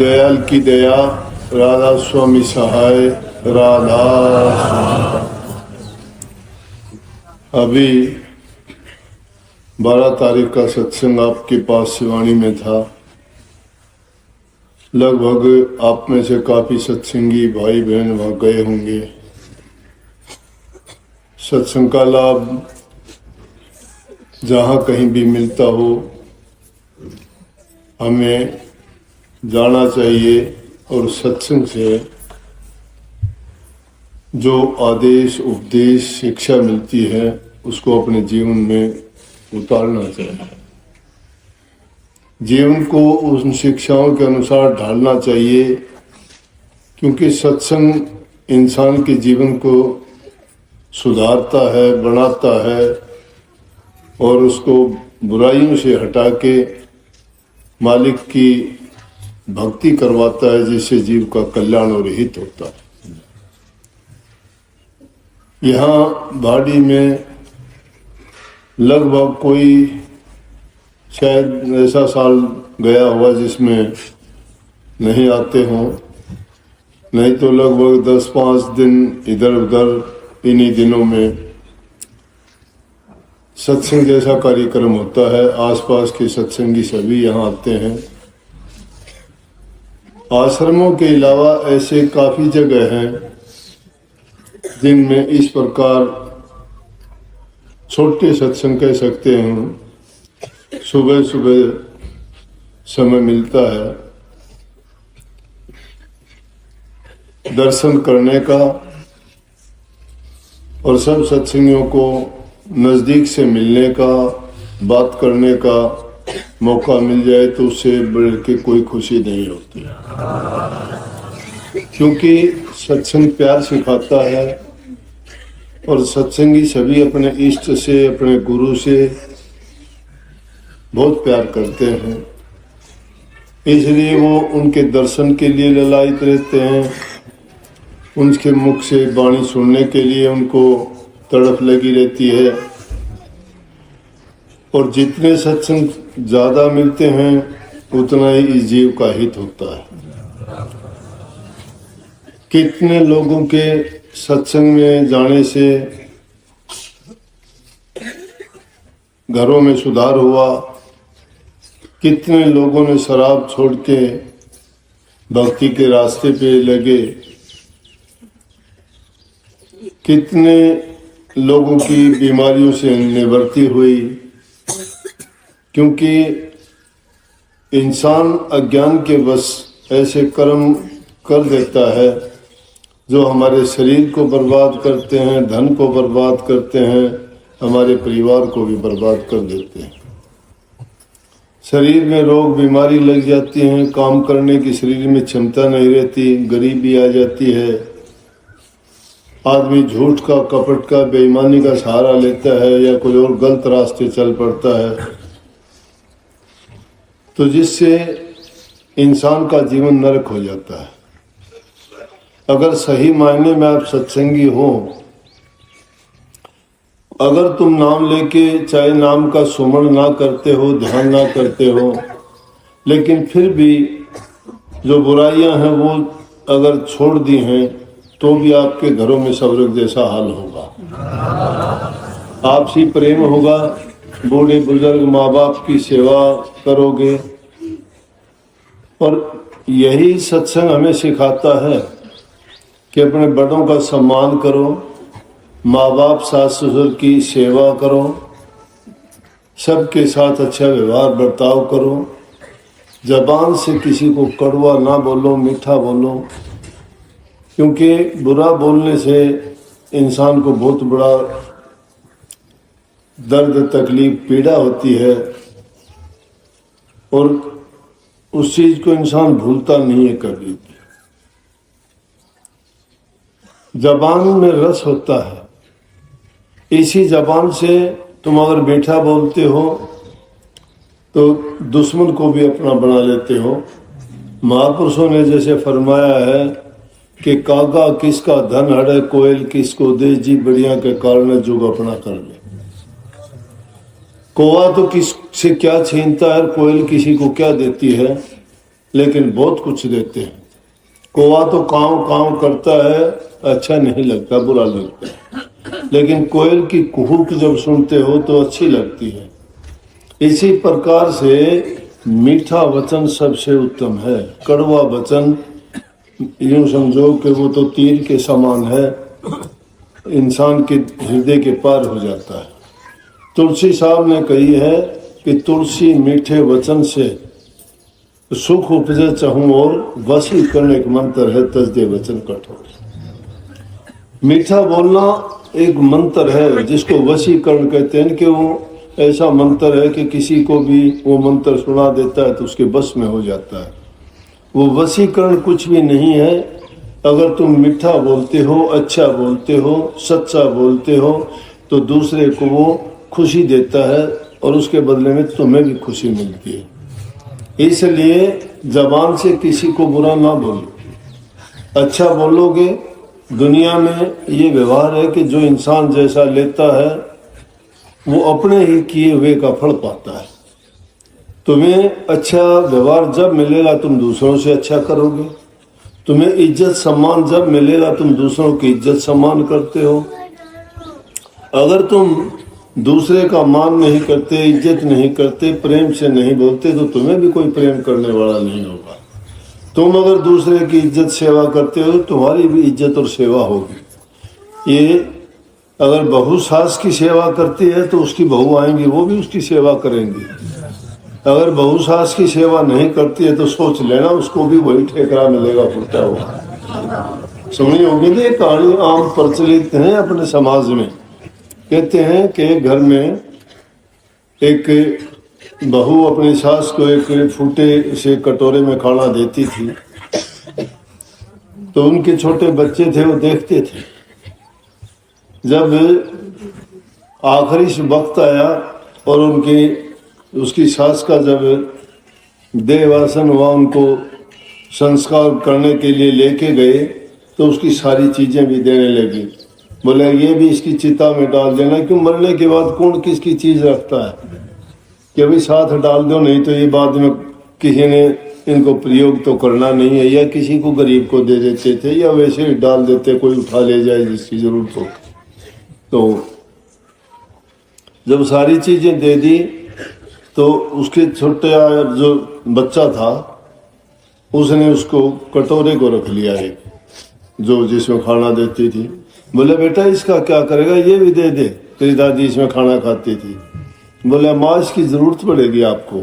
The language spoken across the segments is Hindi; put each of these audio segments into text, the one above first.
दयाल की दया, राधा स्वामी सहाय, राधा। अभी 12 तारीख का सत्संग आपके पास शिवानी में था। लगभग आप में से काफी सत्संगी भाई बहन वहां गए होंगे। सत्संग का लाभ जहां कहीं भी मिलता हो हमें जाना चाहिए और सत्संग से जो आदेश उपदेश शिक्षा मिलती है उसको अपने जीवन में उतारना चाहिए। जीवन को उन शिक्षाओं के अनुसार ढालना चाहिए, क्योंकि सत्संग इंसान के जीवन को सुधारता है, बनाता है और उसको बुराइयों से हटा के मालिक की भक्ति करवाता है, जिससे जीव का कल्याण और हित होता है। यहाँ भाड़ी में लगभग कोई शायद ऐसा साल गया हुआ जिसमें नहीं आते हों, नहीं तो लगभग 10-5 दिन इधर उधर इन्हीं दिनों में सत्संग जैसा कार्यक्रम होता है। आसपास के सत्संगी सभी यहाँ आते हैं। आश्रमों के अलावा ऐसे काफी जगह हैं जिनमें इस प्रकार छोटे सत्संग कह सकते हैं, सुबह सुबह समय मिलता है दर्शन करने का और सब सत्संगियों को नजदीक से मिलने का, बात करने का मौका मिल जाए तो उससे बढ़ के कोई खुशी नहीं होती, क्योंकि सत्संग प्यार सिखाता है और सत्संगी सभी अपने इष्ट से, अपने गुरु से बहुत प्यार करते हैं। इसलिए वो उनके दर्शन के लिए ललायित रहते हैं, उनके मुख से वाणी सुनने के लिए उनको तड़प लगी रहती है। और जितने सत्संग ज्यादा मिलते हैं उतना ही इस जीव का हित होता है। कितने लोगों के सत्संग में जाने से घरों में सुधार हुआ, कितने लोगों ने शराब छोड़ के भक्ति के रास्ते पे लगे, कितने लोगों की बीमारियों से निवृत्ति हुई, क्योंकि इंसान अज्ञान के वश ऐसे कर्म कर देता है जो हमारे शरीर को बर्बाद करते हैं, धन को बर्बाद करते हैं, हमारे परिवार को भी बर्बाद कर देते हैं। शरीर में रोग बीमारी लग जाती हैं, काम करने की शरीर में क्षमता नहीं रहती, गरीबी आ जाती है, आदमी झूठ का, कपट का, बेईमानी का सहारा लेता है या कोई और गलत रास्ते चल पड़ता है, तो जिससे इंसान का जीवन नरक हो जाता है। अगर सही मायने में आप सत्संगी हो, अगर तुम नाम लेके चाहे नाम का सुमरण ना करते हो, ध्यान ना करते हो, लेकिन फिर भी जो बुराइयां हैं वो अगर छोड़ दी हैं तो भी आपके घरों में स्वर्ग जैसा हाल होगा। आपसी प्रेम होगा, बूढ़े बुजुर्ग माँ बाप की सेवा करोगे। और यही सत्संग हमें सिखाता है कि अपने बड़ों का सम्मान करो, माँ बाप सास ससुर की सेवा करो, सबके साथ अच्छा व्यवहार बर्ताव करो, जबान से किसी को कड़वा ना बोलो, मीठा बोलो, क्योंकि बुरा बोलने से इंसान को बहुत बड़ा दर्द, तकलीफ, पीड़ा होती है और उस चीज को इंसान भूलता नहीं है कभी। जबान में रस होता है, इसी जबान से तुम अगर मीठा बोलते हो तो दुश्मन को भी अपना बना लेते हो। महापुरुषों ने जैसे फरमाया है कि कागा किसका धन हड़े, कोयल किसको दे, जी बढ़िया के कारण जुग अपना कर ले। कौवा तो किस से क्या छीनता है, कोयल किसी को क्या देती है। लेकिन बहुत कुछ देते हैं। कौवा तो कांव कांव करता है, अच्छा नहीं लगता, बुरा लगता है, लेकिन कोयल की कुहुक जब सुनते हो तो अच्छी लगती है। इसी प्रकार से मीठा वचन सबसे उत्तम है। कड़वा वचन यूं समझो कि वो तो तीर के समान है, इंसान के हृदय के पार हो जाता है। तुलसी साहब ने कही है कि तुलसी मीठे वचन से सुख उपजे चाहूं और वशीकरण एक मंत्र है, तजदे वचन कठोर। मीठा बोलना एक मंत्र है जिसको वशीकरण कहते हैं कि वो ऐसा मंत्र है कि किसी को भी वो मंत्र सुना देता है तो उसके बस में हो जाता है। वो वशीकरण कुछ भी नहीं है। अगर तुम मीठा बोलते हो, अच्छा बोलते हो, सच्चा बोलते हो तो दूसरे को वो खुशी देता है और उसके बदले में तुम्हें भी खुशी मिलती है। इसलिए जबान से किसी को बुरा ना बोलो, अच्छा बोलोगे। दुनिया में ये व्यवहार है कि जो इंसान जैसा लेता है वो अपने ही किए हुए का फल पाता है। तुम्हें अच्छा व्यवहार जब मिलेगा तुम दूसरों से अच्छा करोगे। तुम्हें इज्जत सम्मान जब मिलेगा तुम दूसरों की इज्जत सम्मान करते हो। अगर तुम दूसरे का मान नहीं करते, इज्जत नहीं करते, प्रेम से नहीं बोलते तो तुम्हें भी कोई प्रेम करने वाला नहीं होगा। तुम अगर दूसरे की इज्जत सेवा करते हो तो तुम्हारी भी इज्जत और सेवा होगी। ये अगर बहू सास की सेवा करती है तो उसकी बहू आएंगी, वो भी उसकी सेवा करेंगी। अगर बहू सास की सेवा नहीं करती है तो सोच लेना उसको भी वही ठेकरा मिलेगा फुटा हुआ। सुनी होगी ना, कहानी आम प्रचलित है अपने समाज में। कहते हैं कि घर में एक बहू अपनी सास को एक फूटे से कटोरे में खाना देती थी, तो उनके छोटे बच्चे थे वो देखते थे। जब आखिरी वक्त आया और उसकी सास का जब देहवासन हुआ, उनको संस्कार करने के लिए लेके गए तो उसकी सारी चीजें भी देने लगी। बोले ये भी इसकी चिता में डाल देना, क्यों मरने के बाद कौन किसकी चीज रखता है कि अभी साथ डाल दो, नहीं तो ये बाद में किसी ने इनको प्रयोग तो करना नहीं है। या किसी को गरीब को दे देते थे या वैसे ही डाल देते, कोई उठा ले जाए जिसकी जरूरत हो। तो जब सारी चीजें दे दी तो उसके छोटे जो बच्चा था उसने उसको कटोरे को रख लिया, एक जो जिसमें खाना देती थी। बोले बेटा इसका क्या करेगा, ये भी दे दे, तेरी दादी इसमें खाना खाती थी। बोले माँ इसकी जरूरत पड़ेगी आपको।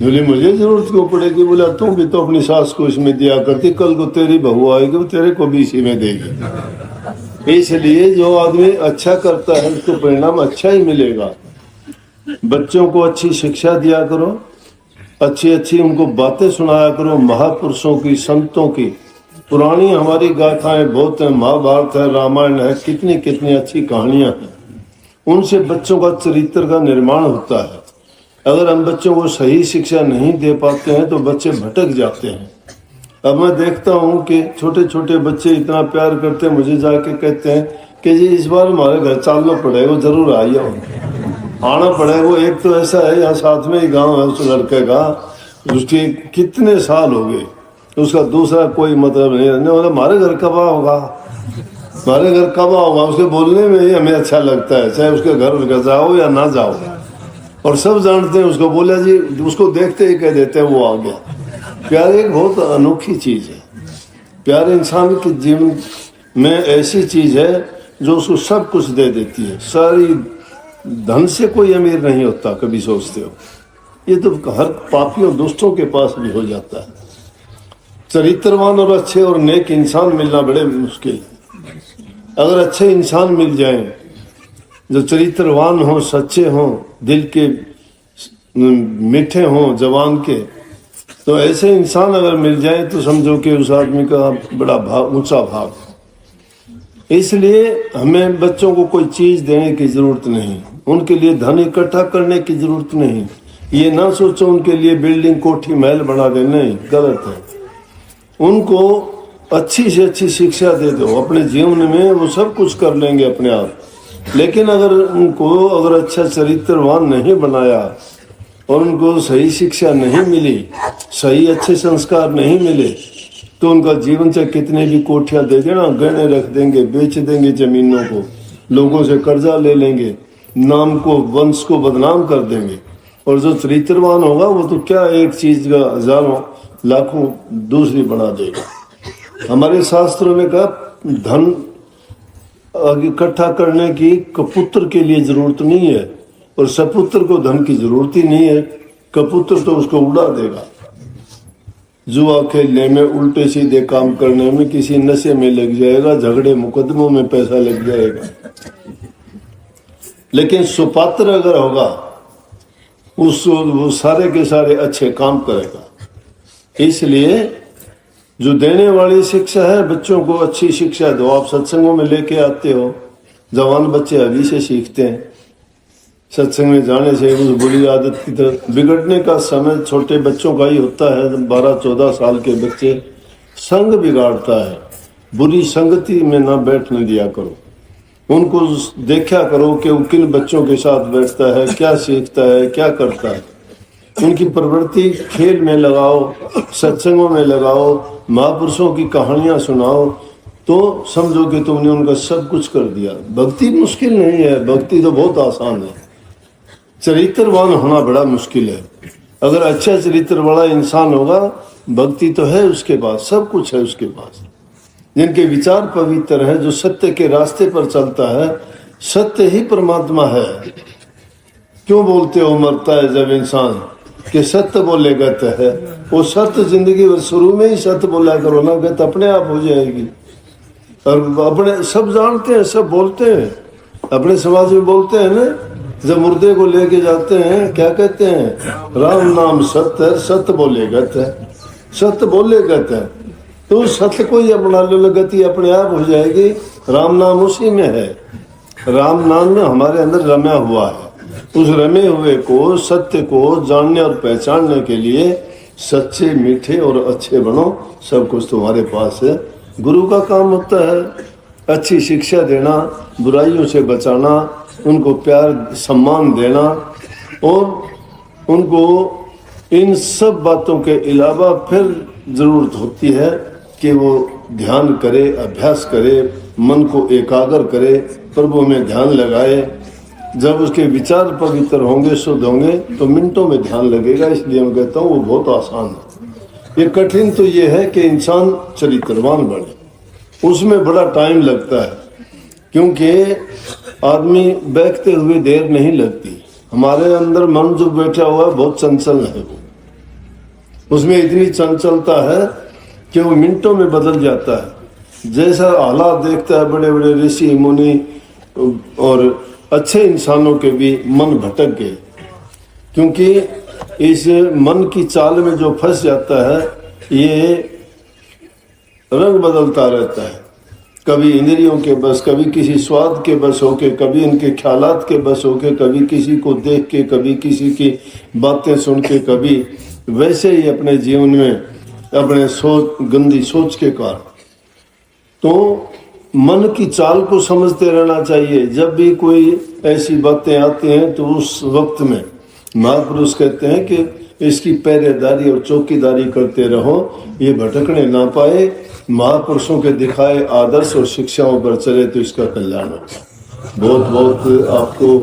बोले मुझे जरूरत क्यों पड़ेगी। बोला तुम भी तो अपनी सास को इसमें दिया करती, कल को तेरी बहू आएगी वो तेरे को भी इसी में देगी। इसलिए जो आदमी अच्छा करता है उसको परिणाम अच्छा ही मिलेगा। बच्चों को अच्छी शिक्षा दिया करो, अच्छी अच्छी उनको बातें सुनाया करो, महापुरुषों की, संतों की। पुरानी हमारी गाथाएं बहुत हैं, महाभारत है, रामायण है, कितनी कितनी अच्छी कहानियां हैं। उनसे बच्चों का चरित्र का निर्माण होता है। अगर हम बच्चों को सही शिक्षा नहीं दे पाते हैं तो बच्चे भटक जाते हैं। अब मैं देखता हूँ कि छोटे छोटे बच्चे इतना प्यार करते हैं, मुझे जाके कहते हैं कि जी इस बार हमारे घर चलना पड़ेगा, जरूर आइए, आना पड़ेगा। वो एक तो ऐसा है यहाँ साथ में ही गाँव है उस लड़के का, उसके कितने साल हो गए, उसका दूसरा कोई मतलब नहीं। बोला हमारे घर कब होगा, हमारे घर कब आओगा। उसके बोलने में ही हमें अच्छा लगता है, चाहे उसके घर जाओ या ना जाओ। और सब जानते हैं उसको। बोला जी उसको देखते ही कह देते हैं वो आ गया। प्यार एक बहुत अनोखी चीज है। प्यार इंसान के जीवन में ऐसी चीज है जो उसको सब कुछ दे देती है। सारी धन से कोई अमीर नहीं होता, कभी सोचते हो। ये तो हर पापियों दुष्टों के पास भी हो जाता है। चरित्रवान और अच्छे और नेक इंसान मिलना बड़े मुश्किल है। अगर अच्छे इंसान मिल जाएं जो चरित्रवान हो, सच्चे हो, दिल के मीठे हो, जवान के, तो ऐसे इंसान अगर मिल जाए तो समझो कि उस आदमी का बड़ा भाव, ऊंचा भाव। इसलिए हमें बच्चों को कोई चीज देने की जरूरत नहीं, उनके लिए धन इकट्ठा करने की जरूरत नहीं। ये ना सोचो उनके लिए बिल्डिंग, कोठी, महल बना दे, नहीं, गलत है। उनको अच्छी से अच्छी शिक्षा दे दो, अपने जीवन में वो सब कुछ कर लेंगे अपने आप। लेकिन अगर उनको अच्छा चरित्रवान नहीं बनाया और उनको सही शिक्षा नहीं मिली, सही अच्छे संस्कार नहीं मिले, तो उनका जीवन से कितने भी कोठियां दे देना, गहने रख देंगे, बेच देंगे जमीनों को, लोगों से कर्जा ले लेंगे, नाम को वंश को बदनाम कर देंगे। और जो चरित्रवान होगा वो तो क्या एक चीज का हजारों लाखों दूसरी बना देगा। हमारे शास्त्रों में कहा धन इकट्ठा करने की कपुत्र के लिए जरूरत नहीं है, और सपुत्र को धन की जरूरत ही नहीं है। कपुत्र तो उसको उड़ा देगा, जुआ खेलने में, उल्टे सीधे काम करने में, किसी नशे में लग जाएगा, झगड़े मुकदमों में पैसा लग जाएगा। लेकिन सुपात्र अगर होगा वो सारे के सारे अच्छे काम करेगा। इसलिए जो देने वाली शिक्षा है, बच्चों को अच्छी शिक्षा दो। आप सत्संगों में लेके आते हो, जवान बच्चे अभी से सीखते हैं। सत्संग में जाने से उस बुरी आदत की तरफ बिगड़ने का समय छोटे बच्चों का ही होता है। 12-14 साल के बच्चे संग बिगाड़ता है, बुरी संगति में ना बैठने दिया करो। उनको देखा करो कि वो किन बच्चों के साथ बैठता है, क्या सीखता है, क्या करता है। उनकी प्रवृत्ति खेल में लगाओ, सत्संगों में लगाओ, महापुरुषों की कहानियां सुनाओ, तो समझो कि तुमने उनका सब कुछ कर दिया। भक्ति मुश्किल नहीं है, भक्ति तो बहुत आसान है। चरित्रवान होना बड़ा मुश्किल है। अगर अच्छा चरित्र वाला इंसान होगा, भक्ति तो है उसके पास, सब कुछ है उसके पास। जिनके विचार पवित्र है, जो सत्य के रास्ते पर चलता है, सत्य ही परमात्मा है। क्यों बोलते हो मरता है जब इंसान, कि सत्य बोले गत है। वो सत्य जिंदगी भर शुरू में ही सत्य बोला करो ना, गत अपने आप हो जाएगी। और अपने सब जानते हैं, सब बोलते हैं, अपने समाज में बोलते हैं ना, जब मुर्दे को लेके जाते हैं क्या कहते हैं, राम नाम सत्य है, सत्य बोले गत है, सत्य बोले गत है। तो सत्य को ही अपना लो, गति अपने आप हो जाएगी। राम नाम उसी में है, राम नाम में हमारे अंदर रम्या हुआ है। उस रमे हुए को, सत्य को जानने और पहचानने के लिए सच्चे, मीठे और अच्छे बनो। सब कुछ तुम्हारे पास है। गुरु का काम होता है अच्छी शिक्षा देना, बुराइयों से बचाना, उनको प्यार सम्मान देना, और उनको इन सब बातों के अलावा फिर जरूरत होती है कि वो ध्यान करे, अभ्यास करे, मन को एकाग्र करे, प्रभु में ध्यान लगाए। जब उसके विचार पवित्र होंगे, शुद्ध होंगे, तो मिनटों में ध्यान लगेगा। इसलिए मैं कहता हूँ वो बहुत आसान है। ये कठिन तो ये है कि इंसान चरित्रवान बने, उसमें बड़ा टाइम लगता है, क्योंकि आदमी बैठते हुए देर नहीं लगती। हमारे अंदर मन जो बैठा हुआ है बहुत चंचल है, वो उसमें इतनी चंचलता है कि वो मिनटों में बदल जाता है। जैसा हालात देखता है, बड़े बड़े ऋषि मुनि और अच्छे इंसानों के भी मन भटक गए, क्योंकि इस मन की चाल में जो फंस जाता है, ये रंग बदलता रहता है। कभी इंद्रियों के बस, कभी किसी स्वाद के बस होके, कभी इनके ख्यालात के बस होके, कभी किसी को देख के, कभी किसी की बातें सुन के, कभी वैसे ही अपने जीवन में अपने सोच, गंदी सोच के कारण। तो मन की चाल को समझते रहना चाहिए। जब भी कोई ऐसी बातें आती हैं तो उस वक्त में महापुरुष कहते हैं कि इसकी पहरेदारी और चौकीदारी करते रहो, ये भटकने ना पाए। महापुरुषों के दिखाए आदर्श और शिक्षाओं पर चले तो इसका कल्याण होगा। बहुत बहुत आपको